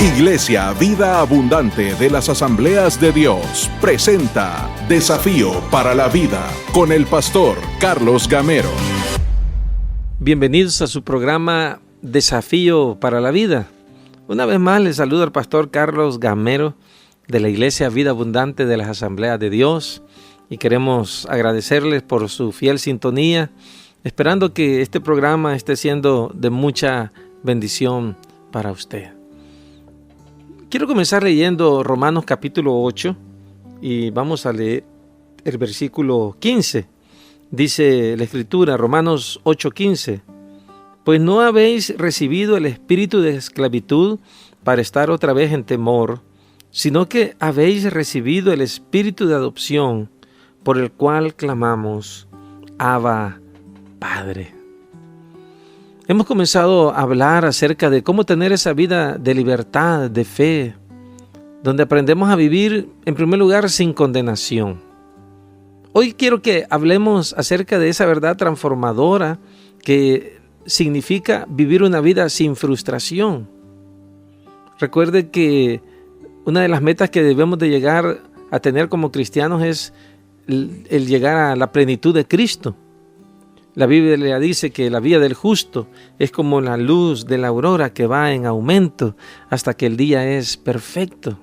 Iglesia Vida Abundante de las Asambleas de Dios presenta Desafío para la Vida con el pastor Carlos Gamero. Bienvenidos a su programa Desafío para la Vida. Una vez más les saluda el pastor Carlos Gamero de la Iglesia Vida Abundante de las Asambleas de Dios y queremos agradecerles por su fiel sintonía, esperando que este programa esté siendo de mucha bendición para usted. Quiero comenzar leyendo Romanos capítulo 8 y vamos a leer el versículo 15. Dice la Escritura, Romanos 8:15, pues no habéis recibido el espíritu de esclavitud para estar otra vez en temor, sino que habéis recibido el espíritu de adopción, por el cual clamamos, Abba, Padre. Hemos comenzado a hablar acerca de cómo tener esa vida de libertad, de fe, donde aprendemos a vivir, en primer lugar, sin condenación. Hoy quiero que hablemos acerca de esa verdad transformadora que significa vivir una vida sin frustración. Recuerde que una de las metas que debemos de llegar a tener como cristianos es el llegar a la plenitud de Cristo. La Biblia dice que la vía del justo es como la luz de la aurora que va en aumento hasta que el día es perfecto.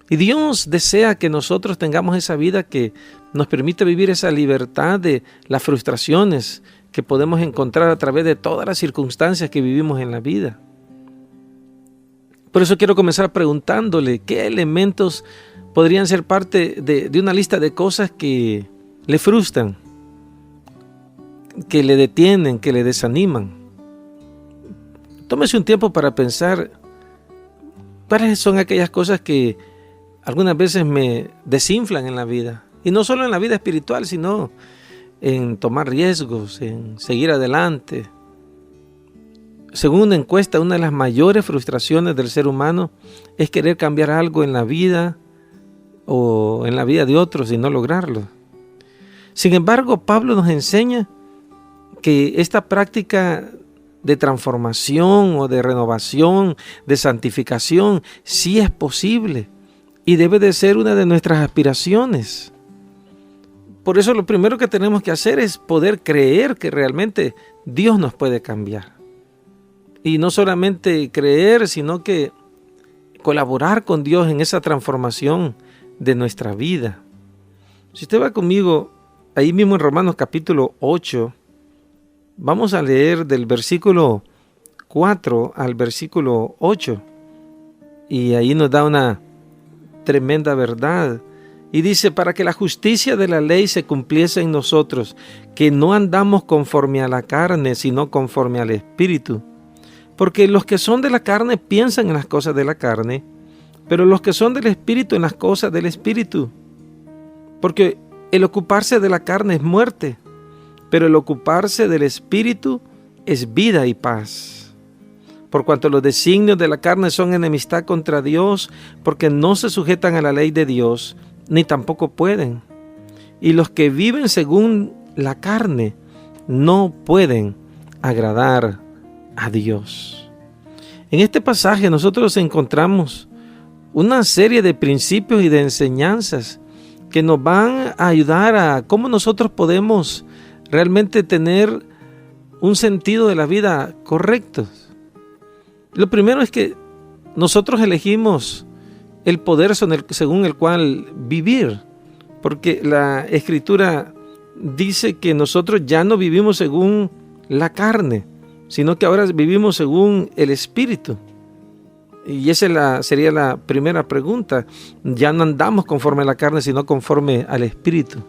Y Dios desea que nosotros tengamos esa vida que nos permite vivir esa libertad de las frustraciones que podemos encontrar a través de todas las circunstancias que vivimos en la vida. Por eso quiero comenzar preguntándole qué elementos podrían ser parte de una lista de cosas que le frustran, que le detienen, que le desaniman. Tómese un tiempo para pensar cuáles son aquellas cosas que algunas veces me desinflan en la vida. Y no solo en la vida espiritual, sino en tomar riesgos, en seguir adelante. Según una encuesta, una de las mayores frustraciones del ser humano es querer cambiar algo en la vida o en la vida de otros y no lograrlo. Sin embargo, Pablo nos enseña que esta práctica de transformación o de renovación, de santificación, sí es posible y debe de ser una de nuestras aspiraciones. Por eso lo primero que tenemos que hacer es poder creer que realmente Dios nos puede cambiar. Y no solamente creer, sino que colaborar con Dios en esa transformación de nuestra vida. Si usted va conmigo ahí mismo en Romanos capítulo 8, vamos a leer del versículo 4 al versículo 8. Y ahí nos da una tremenda verdad. Y dice, para que la justicia de la ley se cumpliese en nosotros, que no andamos conforme a la carne, sino conforme al Espíritu. Porque los que son de la carne piensan en las cosas de la carne, pero los que son del Espíritu en las cosas del Espíritu. Porque el ocuparse de la carne es muerte, pero el ocuparse del Espíritu es vida y paz. Por cuanto los designios de la carne son enemistad contra Dios, porque no se sujetan a la ley de Dios, ni tampoco pueden. Y los que viven según la carne no pueden agradar a Dios. En este pasaje nosotros encontramos una serie de principios y de enseñanzas que nos van a ayudar a cómo nosotros podemos realmente tener un sentido de la vida correcto. Lo primero es que nosotros elegimos el poder según el cual vivir, porque la Escritura dice que nosotros ya no vivimos según la carne, sino que ahora vivimos según el Espíritu. Y esa sería la primera pregunta. Ya no andamos conforme a la carne, sino conforme al Espíritu.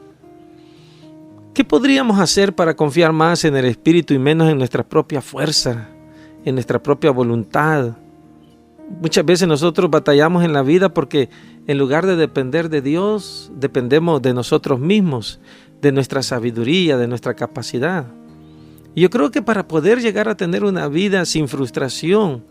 ¿Qué podríamos hacer para confiar más en el Espíritu y menos en nuestra propia fuerza, en nuestra propia voluntad? Muchas veces nosotros batallamos en la vida porque en lugar de depender de Dios, dependemos de nosotros mismos, de nuestra sabiduría, de nuestra capacidad. Y yo creo que para poder llegar a tener una vida sin frustración,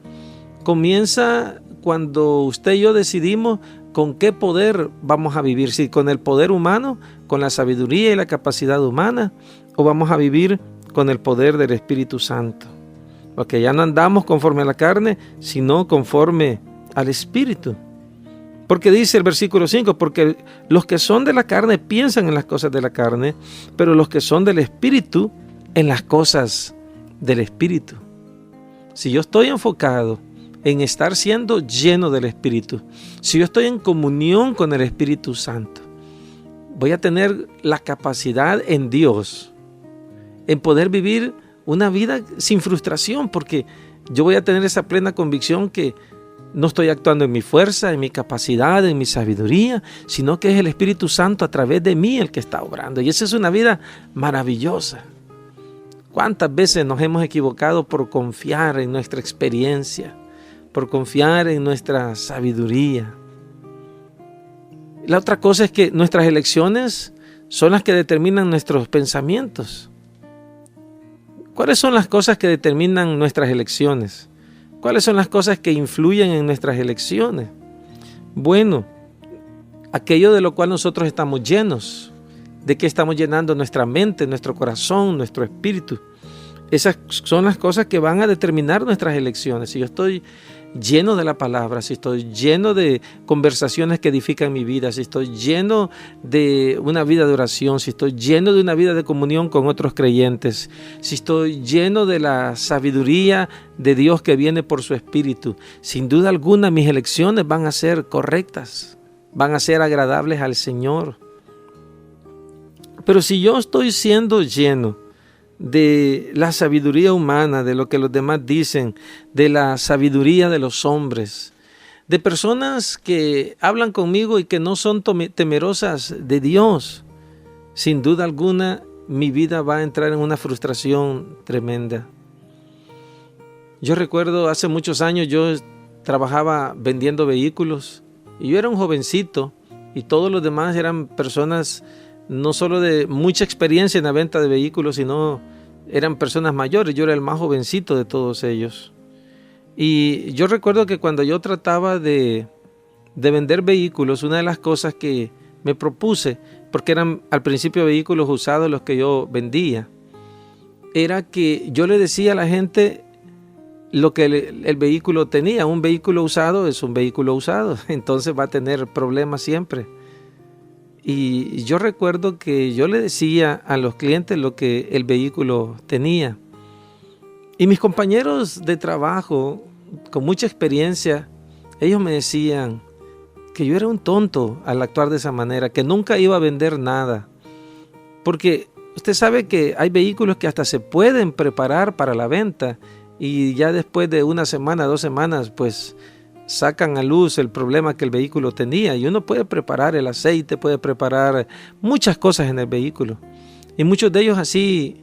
comienza cuando usted y yo decidimos con qué poder vamos a vivir, si con el poder humano, con la sabiduría y la capacidad humana, o vamos a vivir con el poder del Espíritu Santo. Porque ya no andamos conforme a la carne, sino conforme al Espíritu. Porque dice el versículo 5, porque los que son de la carne piensan en las cosas de la carne, pero los que son del Espíritu en las cosas del Espíritu. Si yo estoy enfocado en estar siendo lleno del Espíritu, si yo estoy en comunión con el Espíritu Santo, voy a tener la capacidad en Dios, en poder vivir una vida sin frustración, porque yo voy a tener esa plena convicción que no estoy actuando en mi fuerza, en mi capacidad, en mi sabiduría, sino que es el Espíritu Santo a través de mí el que está obrando. Y esa es una vida maravillosa. ¿Cuántas veces nos hemos equivocado por confiar en nuestra experiencia, por confiar en nuestra sabiduría? La otra cosa es que nuestras elecciones son las que determinan nuestros pensamientos. ¿Cuáles son las cosas que determinan nuestras elecciones? ¿Cuáles son las cosas que influyen en nuestras elecciones? Bueno, aquello de lo cual nosotros estamos llenos, de que estamos llenando nuestra mente, nuestro corazón, nuestro espíritu. Esas son las cosas que van a determinar nuestras elecciones. Si yo estoy lleno de la palabra, si estoy lleno de conversaciones que edifican mi vida, si estoy lleno de una vida de oración, si estoy lleno de una vida de comunión con otros creyentes, si estoy lleno de la sabiduría de Dios que viene por su Espíritu, sin duda alguna mis elecciones van a ser correctas, van a ser agradables al Señor. Pero si yo estoy siendo lleno de la sabiduría humana, de lo que los demás dicen, de la sabiduría de los hombres, de personas que hablan conmigo y que no son temerosas de Dios, sin duda alguna mi vida va a entrar en una frustración tremenda. Yo recuerdo hace muchos años yo trabajaba vendiendo vehículos y yo era un jovencito y todos los demás eran personas no solo de mucha experiencia en la venta de vehículos, sino eran personas mayores. Yo era el más jovencito de todos ellos. Y yo recuerdo que cuando yo trataba de vender vehículos, una de las cosas que me propuse, porque eran al principio vehículos usados los que yo vendía, era que yo le decía a la gente lo que el vehículo tenía. Un vehículo usado es un vehículo usado, entonces va a tener problemas siempre. Y yo recuerdo que yo le decía a los clientes lo que el vehículo tenía. Y mis compañeros de trabajo, con mucha experiencia, ellos me decían que yo era un tonto al actuar de esa manera, que nunca iba a vender nada. Porque usted sabe que hay vehículos que hasta se pueden preparar para la venta y ya después de una semana, 2 semanas, pues sacan a luz el problema que el vehículo tenía, y uno puede preparar el aceite, puede preparar muchas cosas en el vehículo, y muchos de ellos así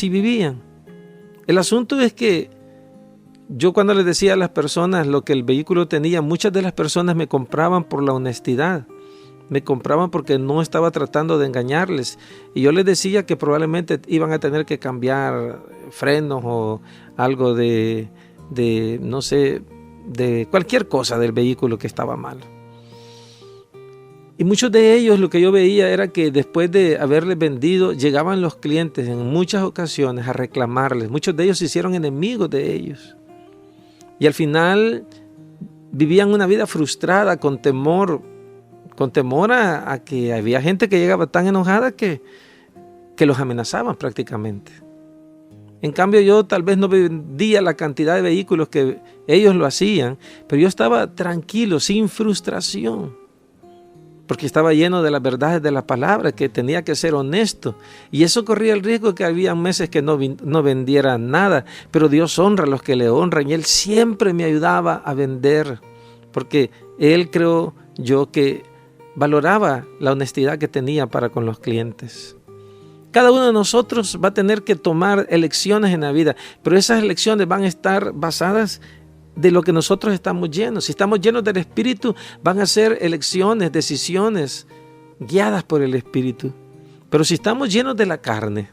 vivían. El asunto es que yo cuando les decía a las personas lo que el vehículo tenía, muchas de las personas me compraban por la honestidad, me compraban porque no estaba tratando de engañarles, y yo les decía que probablemente iban a tener que cambiar frenos o algo de no sé, de cualquier cosa del vehículo que estaba mal. Y muchos de ellos, lo que yo veía era que después de haberles vendido, llegaban los clientes en muchas ocasiones a reclamarles. Muchos de ellos se hicieron enemigos de ellos. Y al final vivían una vida frustrada, con temor a que había gente que llegaba tan enojada que los amenazaban prácticamente. En cambio, yo tal vez no vendía la cantidad de vehículos que ellos lo hacían, pero yo estaba tranquilo, sin frustración, porque estaba lleno de las verdades de la palabra, que tenía que ser honesto. Y eso corría el riesgo que había meses que no vendiera nada, pero Dios honra a los que le honran, y Él siempre me ayudaba a vender, porque Él, creo yo, que valoraba la honestidad que tenía para con los clientes. Cada uno de nosotros va a tener que tomar elecciones en la vida, pero esas elecciones van a estar basadas de lo que nosotros estamos llenos. Si estamos llenos del Espíritu, van a ser elecciones, decisiones guiadas por el Espíritu. Pero si estamos llenos de la carne,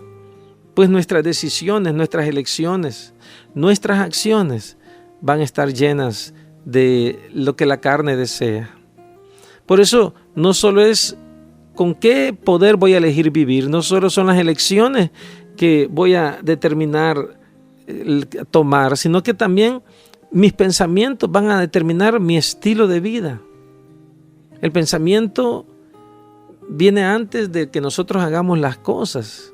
pues nuestras decisiones, nuestras elecciones, nuestras acciones van a estar llenas de lo que la carne desea. Por eso no solo es con qué poder voy a elegir vivir, no solo son las elecciones que voy a determinar tomar, sino que también mis pensamientos van a determinar mi estilo de vida. El pensamiento viene antes de que nosotros hagamos las cosas.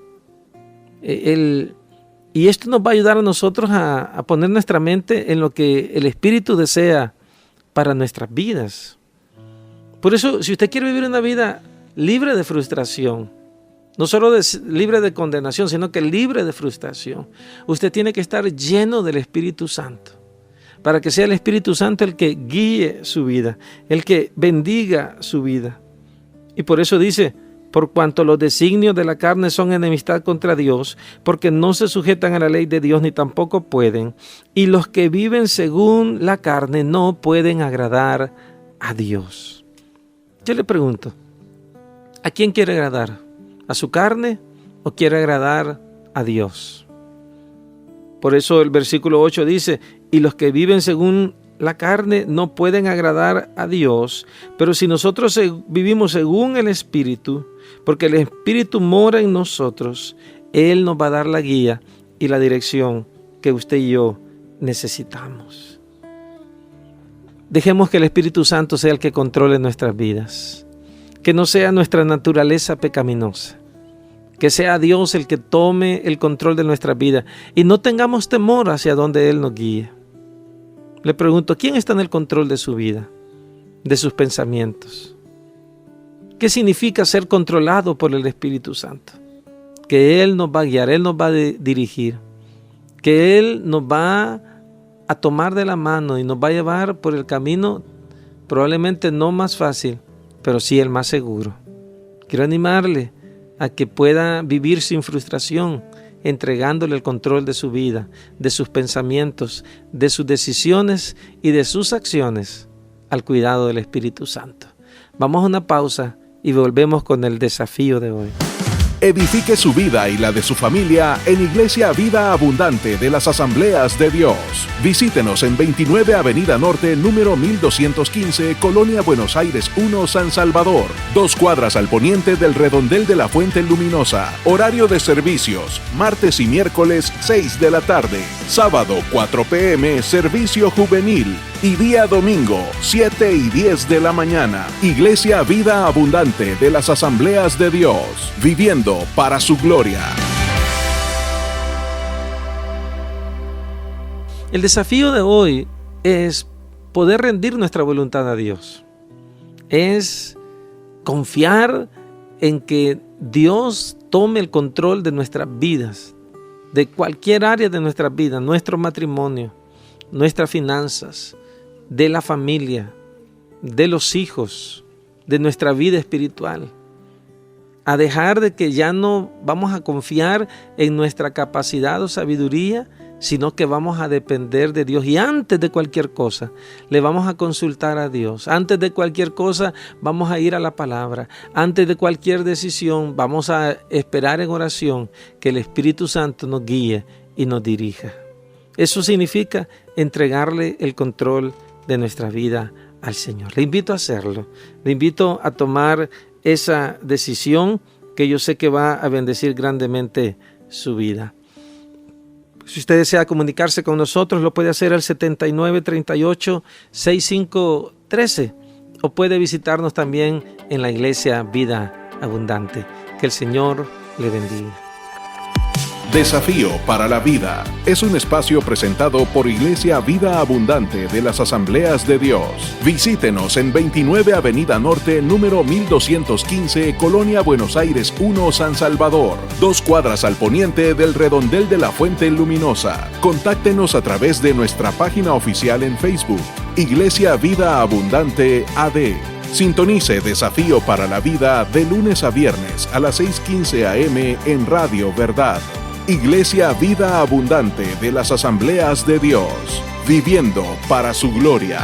Y esto nos va a ayudar a nosotros a poner nuestra mente en lo que el Espíritu desea para nuestras vidas. Por eso, si usted quiere vivir una vida libre de frustración, no solo libre de condenación, sino que libre de frustración, usted tiene que estar lleno del Espíritu Santo, para que sea el Espíritu Santo el que guíe su vida, el que bendiga su vida. Y por eso dice, por cuanto los designios de la carne son enemistad contra Dios, porque no se sujetan a la ley de Dios ni tampoco pueden, y los que viven según la carne no pueden agradar a Dios. Yo le pregunto, ¿a quién quiere agradar? ¿A su carne o quiere agradar a Dios? Por eso el versículo 8 dice, y los que viven según la carne no pueden agradar a Dios, pero si nosotros vivimos según el Espíritu, porque el Espíritu mora en nosotros, Él nos va a dar la guía y la dirección que usted y yo necesitamos. Dejemos que el Espíritu Santo sea el que controle nuestras vidas, que no sea nuestra naturaleza pecaminosa, que sea Dios el que tome el control de nuestras vidas y no tengamos temor hacia donde Él nos guíe. Le pregunto, ¿quién está en el control de su vida, de sus pensamientos? ¿Qué significa ser controlado por el Espíritu Santo? Que Él nos va a guiar, Él nos va a dirigir, que Él nos va a tomar de la mano y nos va a llevar por el camino probablemente no más fácil, pero sí el más seguro. Quiero animarle a que pueda vivir sin frustración, entregándole el control de su vida, de sus pensamientos, de sus decisiones y de sus acciones al cuidado del Espíritu Santo. Vamos a una pausa y volvemos con el desafío de hoy. Edifique su vida y la de su familia en Iglesia Vida Abundante de las Asambleas de Dios. Visítenos en 29 Avenida Norte, número 1215, Colonia Buenos Aires 1, San Salvador. 2 cuadras al poniente del redondel de la Fuente Luminosa. Horario de servicios, martes y miércoles 6 de la tarde. Sábado 4 p.m. servicio juvenil. Y día domingo 7 y 10 de la mañana. Iglesia Vida Abundante de las Asambleas de Dios. Viviendo para su gloria. El desafío de hoy es poder rendir nuestra voluntad a Dios. Es confiar en que Dios tome el control de nuestras vidas, de cualquier área de nuestras vidas, nuestro matrimonio, nuestras finanzas, de la familia, de los hijos, de nuestra vida espiritual. A dejar de que ya no vamos a confiar en nuestra capacidad o sabiduría, sino que vamos a depender de Dios. Y antes de cualquier cosa, le vamos a consultar a Dios. Antes de cualquier cosa, vamos a ir a la palabra. Antes de cualquier decisión, vamos a esperar en oración que el Espíritu Santo nos guíe y nos dirija. Eso significa entregarle el control de nuestra vida al Señor. Le invito a hacerlo. Le invito a tomar esa decisión que yo sé que va a bendecir grandemente su vida. Si usted desea comunicarse con nosotros, lo puede hacer al 7938-6513 o puede visitarnos también en la Iglesia Vida Abundante. Que el Señor le bendiga. Desafío para la Vida es un espacio presentado por Iglesia Vida Abundante de las Asambleas de Dios. Visítenos en 29 Avenida Norte, número 1215, Colonia Buenos Aires 1, San Salvador. 2 cuadras al poniente del redondel de la Fuente Luminosa. Contáctenos a través de nuestra página oficial en Facebook, Iglesia Vida Abundante AD. Sintonice Desafío para la Vida de lunes a viernes a las 6:15 a.m. en Radio Verdad. Iglesia Vida Abundante de las Asambleas de Dios, viviendo para su gloria.